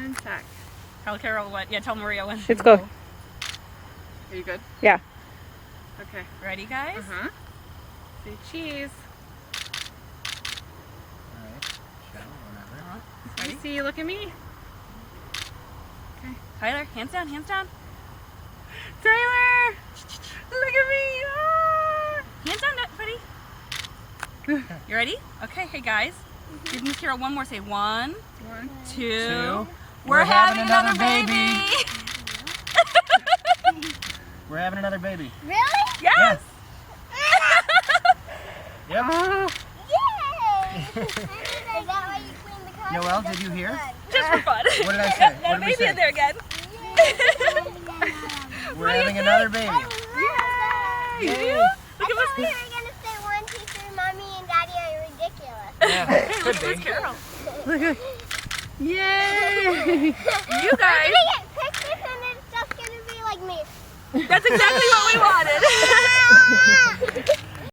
One sec. Tell Carol what. Yeah, tell Maria when. Let's go. Are you good? Yeah. Okay. Ready, guys? Uh-huh. Say cheese. Alright. Show, whatever. Let me see. Look at me. Okay. Tyler, hands down, hands down. Tyler! Look at me! Ah! Hands down, buddy. You ready? Okay, hey guys. Give Miss Carol one more. Say 1, One. 2. We're having another baby. We're having another baby. Really? Yes. Yep. Yay! Is that why you cleaned the car? Noelle, did you hear? Just for fun. What did I say? Got a What did we baby in say? there again. We're having another baby. You do? Yay. Look at I thought we Miss were going to say 1, 2, 3, Mommy and Daddy are ridiculous. Yeah, could Miss be. Carol. Yay! You I'm guys. going to get pictures and it's just going to be like me. That's exactly what we wanted.